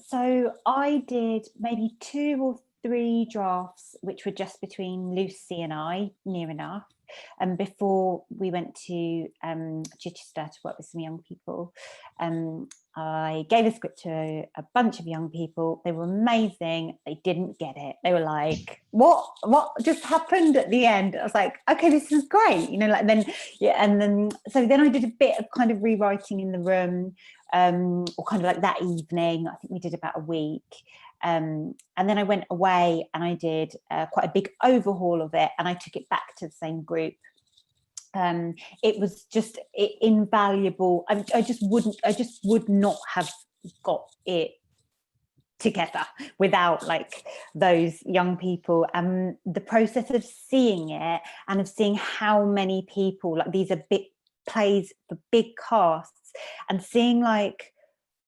So I did maybe 2 or 3 drafts, which were just between Lucy and I, near enough. And before we went to Chichester to work with some young people, I gave a script to a bunch of young people. They were amazing. They didn't get it. They were like, what just happened at the end? I was like, okay, this is great, you know, like then, yeah. And then, so then I did a bit of kind of rewriting in the room, or kind of like that evening. I think we did about a week. And then I went away and I did quite a big overhaul of it, and I took it back to the same group. It was just invaluable. I just would not have got it together without like those young people, and the process of seeing it and of seeing how many people, like these are big plays for big casts, and seeing like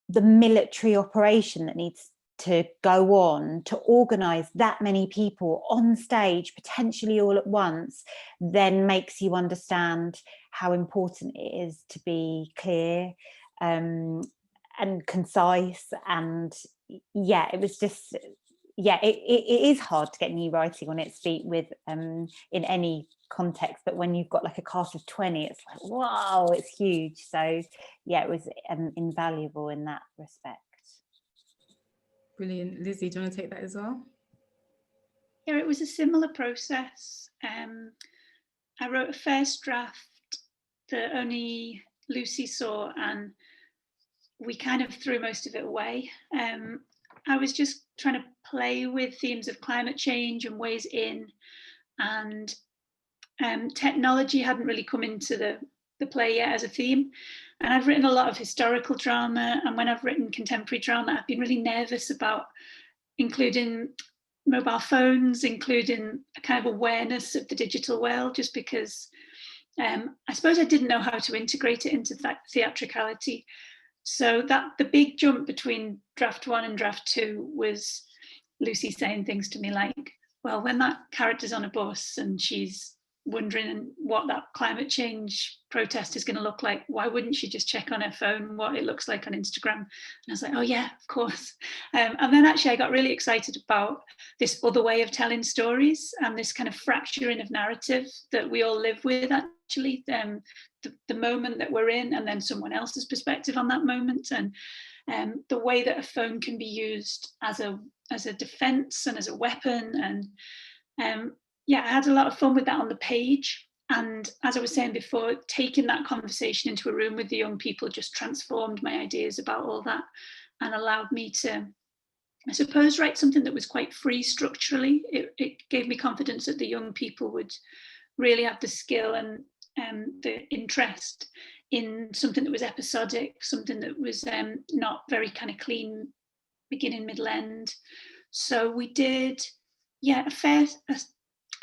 the military operation that needs to go on to organise that many people on stage, potentially all at once, then makes you understand how important it is to be clear and concise. And yeah, it was just, yeah, it is hard to get new writing on its feet with in any context, but when you've got like a cast of 20, it's like, wow, it's huge. So yeah, it was invaluable in that respect. Brilliant. Lizzie, do you want to take that as well? Yeah, it was a similar process. I wrote a first draft that only Lucy saw, and we kind of threw most of it away. I was just trying to play with themes of climate change and ways in, and technology hadn't really come into the play yet as a theme. And I've written a lot of historical drama, and when I've written contemporary drama, I've been really nervous about including mobile phones, including a kind of awareness of the digital world, just because I suppose I didn't know how to integrate it into that theatricality. So that the big jump between draft 1 and draft 2 was Lucy saying things to me like, well, when that character's on a bus and she's wondering what that climate change protest is going to look like, why wouldn't she just check on her phone what it looks like on Instagram? And I was like, oh yeah, of course. And then actually I got really excited about this other way of telling stories and this kind of fracturing of narrative that we all live with, actually, the moment that we're in and then someone else's perspective on that moment, and the way that a phone can be used as a defense and as a weapon. And yeah, I had a lot of fun with that on the page. And as I was saying before, taking that conversation into a room with the young people just transformed my ideas about all that and allowed me to, I suppose, write something that was quite free structurally. It gave me confidence that the young people would really have the skill and the interest in something that was episodic, something that was not very kind of clean beginning, middle, end. So we did, yeah,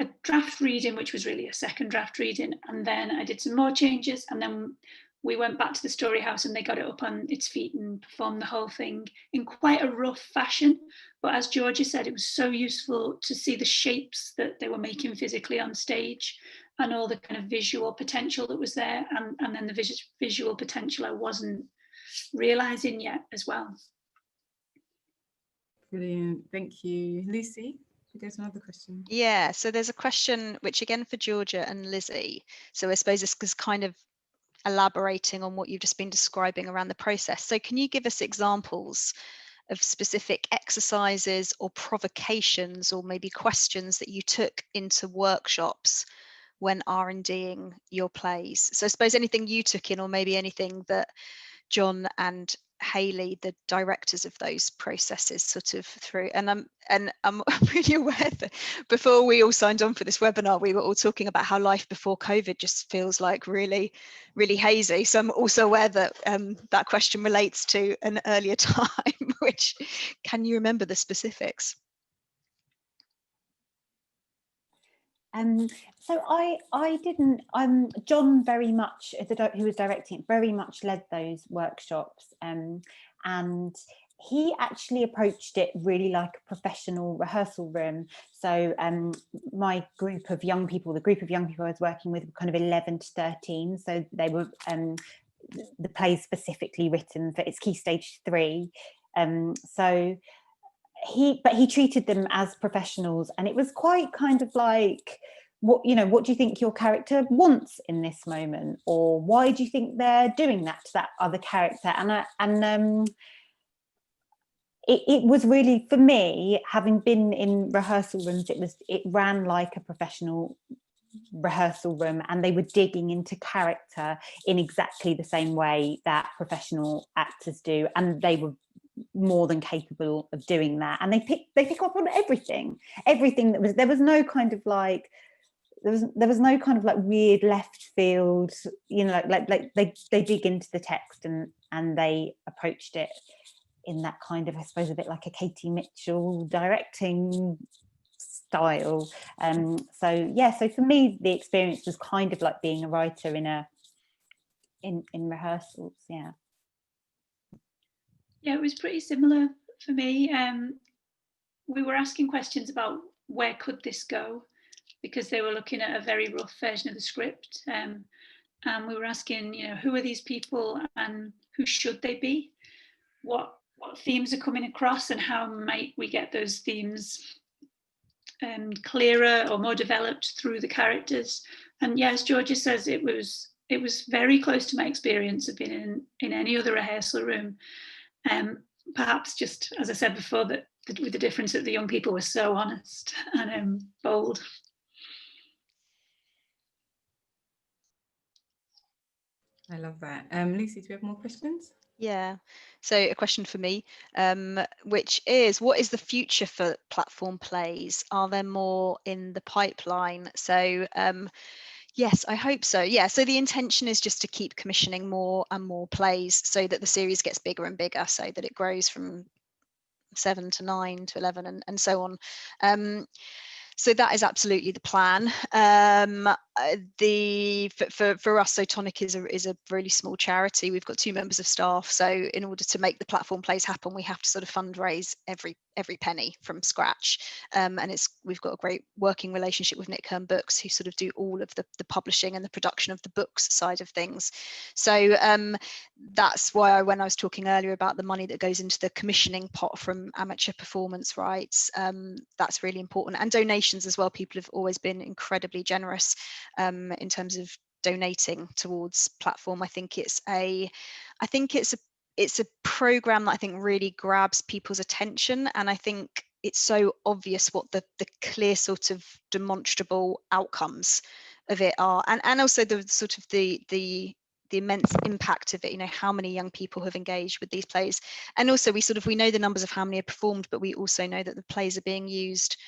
a draft reading, which was really a second draft reading, and then I did some more changes, and then we went back to the Story House and they got it up on its feet and performed the whole thing in quite a rough fashion. But as Georgia said, it was so useful to see the shapes that they were making physically on stage and all the kind of visual potential that was there, and then the visual potential I wasn't realising yet as well. Brilliant, thank you. Lucy, there's another question. Yeah, so there's a question which again for Georgia and Lizzie. So I suppose this is kind of elaborating on what you've just been describing around the process. So can you give us examples of specific exercises or provocations or maybe questions that you took into workshops when R&Ding your plays? So I suppose anything you took in, or maybe anything that John and Hayley, the directors of those processes, sort of through. And I'm really aware that before we all signed on for this webinar, we were all talking about how life before COVID just feels like really, really hazy. So I'm also aware that that question relates to an earlier time, which, can you remember the specifics? So I didn't, John very much, who was directing, very much led those workshops, and he actually approached it really like a professional rehearsal room. So my group of young people, the group of young people I was working with were kind of 11 to 13, so they were the plays specifically written for its key stage 3, so he treated them as professionals, and it was quite kind of like, what do you think your character wants in this moment, or why do you think they're doing that to that other character? And it was really, for me, having been in rehearsal rooms, it ran like a professional rehearsal room, and they were digging into character in exactly the same way that professional actors do, and they were more than capable of doing that, and they pick up on everything that was, there was no kind of like weird left field, like they dig into the text, and they approached it in that kind of, I suppose, a bit like a Katie Mitchell directing style. So for me, the experience was kind of like being a writer in rehearsals. Yeah, it was pretty similar for me. We were asking questions about where could this go, because they were looking at a very rough version of the script. And we were asking, who are these people and who should they be? What themes are coming across, and how might we get those themes clearer or more developed through the characters? And yes, Georgia says it was very close to my experience of being in any other rehearsal room. Perhaps just, as I said before, that with the difference that the young people were so honest and bold. I love that. Lucy, do we have more questions? Yeah, so a question for me, which is, what is the future for platform plays? Are there more in the pipeline? So yes, I hope so. Yeah, so the intention is just to keep commissioning more and more plays so that the series gets bigger and bigger, so that it grows from 7 to 9 to 11 and so on. So that is absolutely the plan. For us, so Tonic is a really small charity. We've got 2 members of staff, so in order to make the platform plays happen, we have to sort of fundraise every penny from scratch. And we've got a great working relationship with Nick Hern Books, who sort of do all of the publishing and the production of the books side of things. So that's why when I was talking earlier about the money that goes into the commissioning pot from amateur performance rights, that's really important, and donations as well. People have always been incredibly generous in terms of donating towards platform. I think it's a program that I think really grabs people's attention, and I think it's so obvious what the clear sort of demonstrable outcomes of it are, and also the sort of the immense impact of it, how many young people have engaged with these plays. And also we know the numbers of how many are performed, but we also know that the plays are being used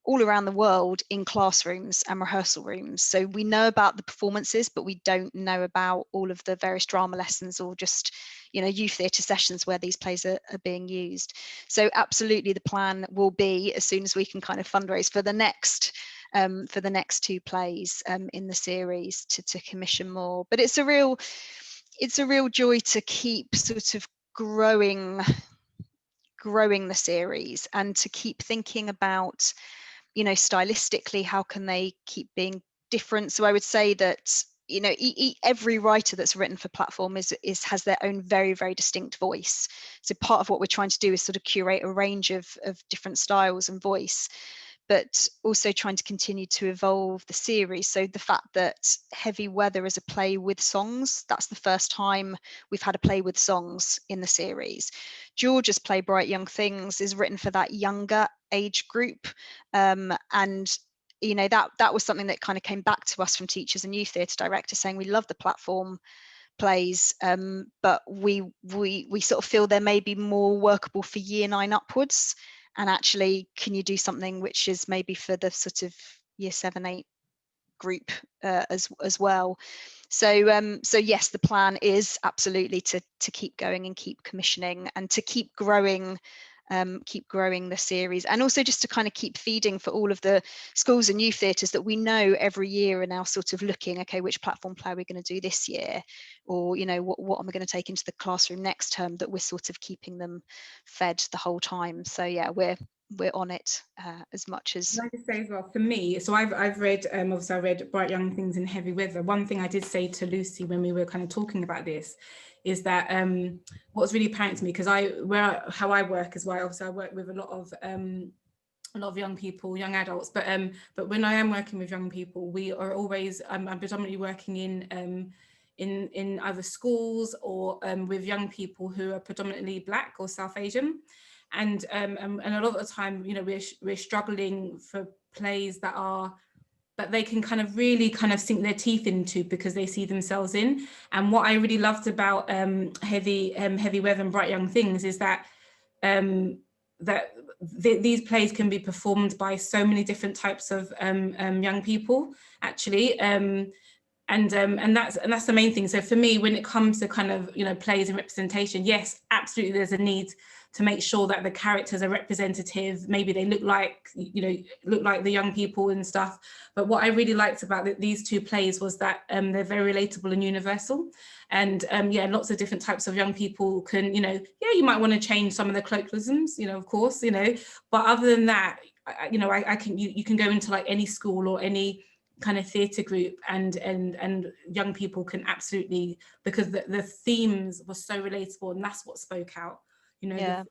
all around the world in classrooms and rehearsal rooms. So we know about the performances, but we don't know about all of the various drama lessons or just youth theatre sessions where these plays are being used. So absolutely the plan will be, as soon as we can kind of fundraise for the next for the next 2 plays in the series to commission more. But it's a real joy to keep sort of growing the series, and to keep thinking about, you know, stylistically, how can they keep being different. So I would say that, you know, every writer that's written for platform has their own very, very distinct voice. So part of what we're trying to do is sort of curate a range of different styles and voice, but also trying to continue to evolve the series. So the fact that Heavy Weather is a play with songs, that's the first time we've had a play with songs in the series. George's play Bright Young Things is written for that younger age group, and you know, that was something that kind of came back to us from teachers and youth theatre directors, saying we love the platform plays, but we sort of feel there may be more workable for year 9 upwards, and actually can you do something which is maybe for the sort of year 7, 8 group as well. So yes, the plan is absolutely to keep going and keep commissioning, and to keep growing the series, and also just to kind of keep feeding for all of the schools and youth theatres that we know every year are now sort of looking, okay, which platform play are we going to do this year, or, you know, what am I going to take into the classroom next term, that we're sort of keeping them fed the whole time. So yeah, we're on it as much as. Can I just say as well, for me, so I've read, obviously I read Bright Young Things and Heavy Weather. One thing I did say to Lucy when we were kind of talking about this is that what's really apparent to me, because how I work as well, obviously I work with a lot of young people, young adults, but when I am working with young people, we are always, I'm predominantly working in either schools or with young people who are predominantly Black or South Asian. And a lot of the time, you know, we're struggling for plays that they can kind of really kind of sink their teeth into, because they see themselves in. And what I really loved about Heavy Weather and Bright Young Things is that these plays can be performed by so many different types of young people, actually. And that's the main thing. So for me, when it comes to kind of, you know, plays and representation, yes, absolutely, there's a need to make sure that the characters are representative. Maybe they look like the young people and stuff. But what I really liked about these 2 plays was that they're very relatable and universal. And yeah, lots of different types of young people can, you know, yeah, you might want to change some of the colloquialisms, you know, of course, you know, but other than that, you know, you can go into like any school or any kind of theatre group, and young people can absolutely, because the themes were so relatable, and that's what spoke out, you know. Yeah.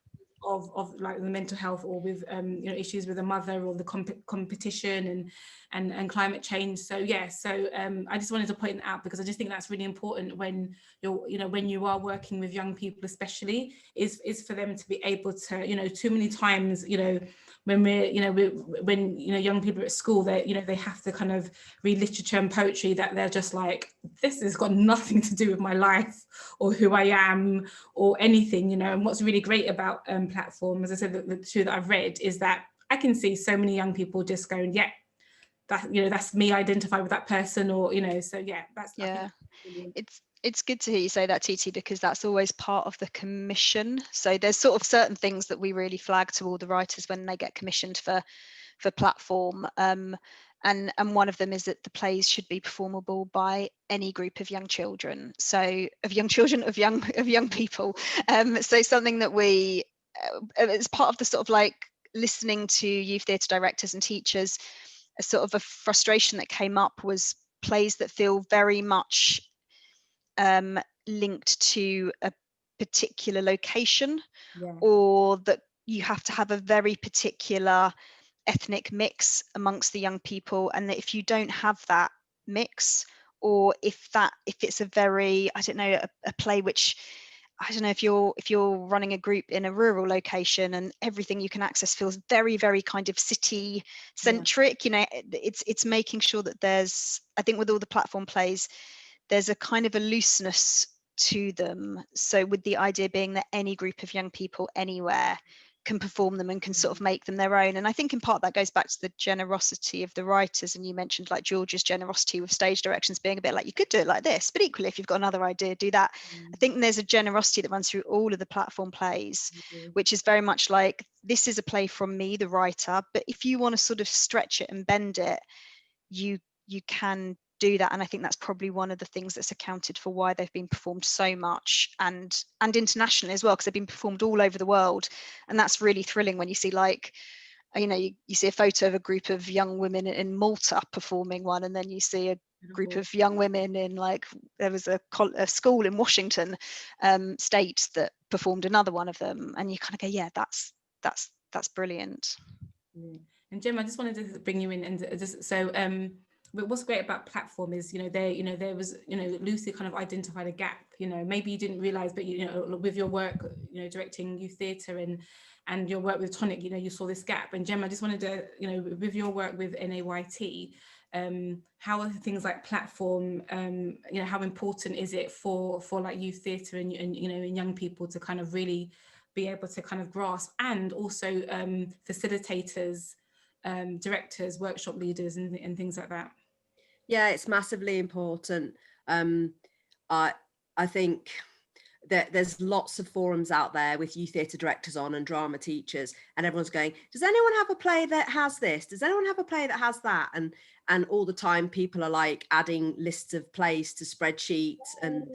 Of like the mental health, or with you know, issues with a mother, or the competition and climate change. So yeah, so I just wanted to point it out, because I just think that's really important when when you are working with young people, especially, is for them to be able to, you know, too many times, you know, when when young people are at school, they have to kind of read literature and poetry that they're just like, this has got nothing to do with my life or who I am or anything, you know. And what's really great about platform, as I said, the 2 that I've read, is that I can see so many young people just going, yeah, that, you know, that's me, identify with that person, or, you know, so yeah, that's, yeah, it's good to hear you say that, Titi, because that's always part of the commission. So there's sort of certain things that we really flag to all the writers when they get commissioned for platform, and one of them is that the plays should be performable by any group of young children, of young people. So something that we, it's part of the sort of like listening to youth theatre directors and teachers, a sort of a frustration that came up was plays that feel very much linked to a particular location, yeah, or that you have to have a very particular ethnic mix amongst the young people, and that if you don't have that mix, or if it's a very, I don't know, a play which, I don't know, if you're running a group in a rural location and everything you can access feels very, very kind of city centric, yeah, you know, it's making sure that there's, I think with all the platform plays, there's a kind of a looseness to them. So with the idea being that any group of young people anywhere can perform them and can sort of make them their own. And I think in part that goes back to the generosity of the writers. And you mentioned like George's generosity with stage directions being a bit like, you could do it like this, but equally if you've got another idea, do that. I think there's a generosity that runs through all of the platform plays, which is very much like, this is a play from me, the writer, but if you want to sort of stretch it and bend it, you can do that. And I think that's probably one of the things that's accounted for why they've been performed so much and internationally as well, because they've been performed all over the world. And that's really thrilling when you see, like, you know, you see a photo of a group of young women in Malta performing one, and then you see a group of young women in, like, there was a school in Washington state that performed another one of them, and you kind of go, yeah, that's brilliant. And Jim, I just wanted to bring you in, and just so but what's great about platform is, there was, Lucy kind of identified a gap, maybe you didn't realize, but, with your work, directing youth theatre and your work with Tonic, you saw this gap. And Jem, I just wanted to, with your work with NAYT, how are things like platform, how important is it for like youth theatre and and young people to kind of really be able to kind of grasp, and also facilitators, directors, workshop leaders and things like that? Yeah, it's massively important. I think that there's lots of forums out there with youth theatre directors on and drama teachers, and everyone's going, does anyone have a play that has this? Does anyone have a play that has that? And all the time people are like adding lists of plays to spreadsheets and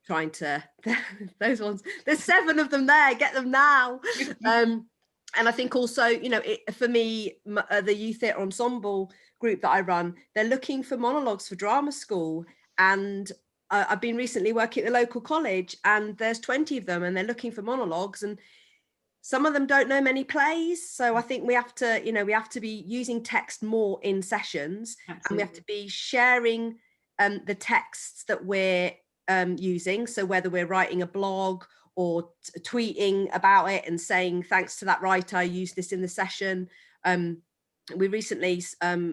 trying to, those ones, there's 7 of them there, get them now. And I think also, for me, the youth theatre ensemble group that I run, they're looking for monologues for drama school. And I've been recently working at the local college, and there's 20 of them, and they're looking for monologues, and some of them don't know many plays. So I think we have to be using text more in sessions. Absolutely. And we have to be sharing the texts that we're using. So whether we're writing a blog or tweeting about it and saying, thanks to that writer, I used this in the session. We recently,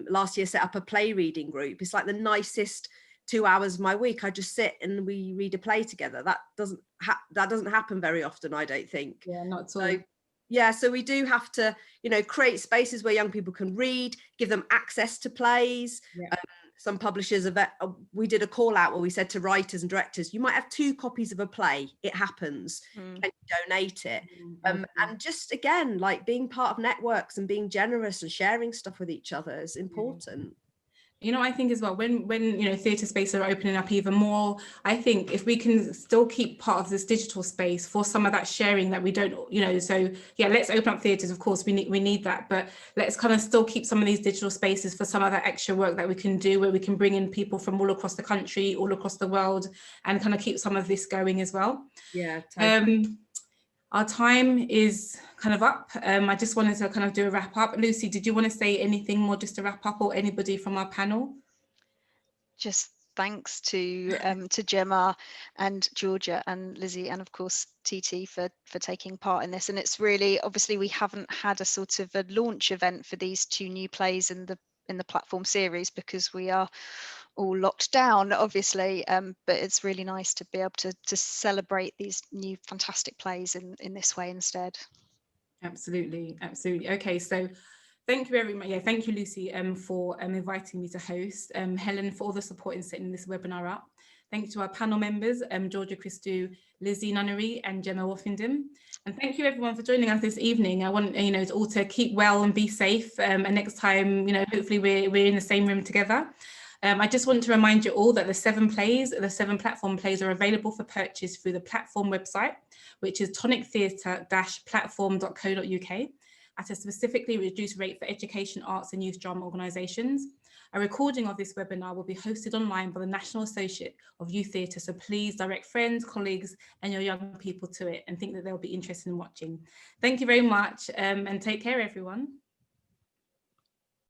last year, set up a play reading group. It's like the nicest 2 hours of my week. I just sit and we read a play together. That doesn't happen very often, I don't think. Yeah, not at all. So we do have to, create spaces where young people can read, give them access to plays. Yeah. Some publishers, we did a call out where we said to writers and directors, you might have 2 copies of a play. It happens. Can you donate it? And just, again, like being part of networks and being generous and sharing stuff with each other is important. I think as well, when theatre spaces are opening up even more, I think if we can still keep part of this digital space for some of that sharing that we don't, so yeah, let's open up theatres, of course, we need that, but let's kind of still keep some of these digital spaces for some of that extra work that we can do, where we can bring in people from all across the country, all across the world, and kind of keep some of this going as well. Yeah, totally. Our time is kind of up. I just wanted to kind of do a wrap up. Lucy, did you want to say anything more just to wrap up, or anybody from our panel? Just thanks to Gemma and Georgia and Lizzie, and of course TT for taking part in this. And it's really, obviously we haven't had a sort of a launch event for these 2 new plays in the platform series because we are all locked down, obviously, but it's really nice to be able to celebrate these new fantastic plays in this way instead. Absolutely. Okay, so thank you very much. Yeah, thank you, Lucy, for inviting me to host. Helen, for all the support in setting this webinar up. Thanks to our panel members, Georgia, Christou, Lizzie, Nunnery, and Gemma Woffindham. And thank you everyone for joining us this evening. I want all to keep well and be safe. And next time, hopefully we're in the same room together. I just want to remind you all that the 7 platform plays are available for purchase through the platform website, which is tonictheatre-platform.co.uk, at a specifically reduced rate for education, arts and youth drama organisations. A recording of this webinar will be hosted online by the National Associate of Youth Theatre, so please direct friends, colleagues and your young people to it, and think that they'll be interested in watching. Thank you very much, and take care everyone.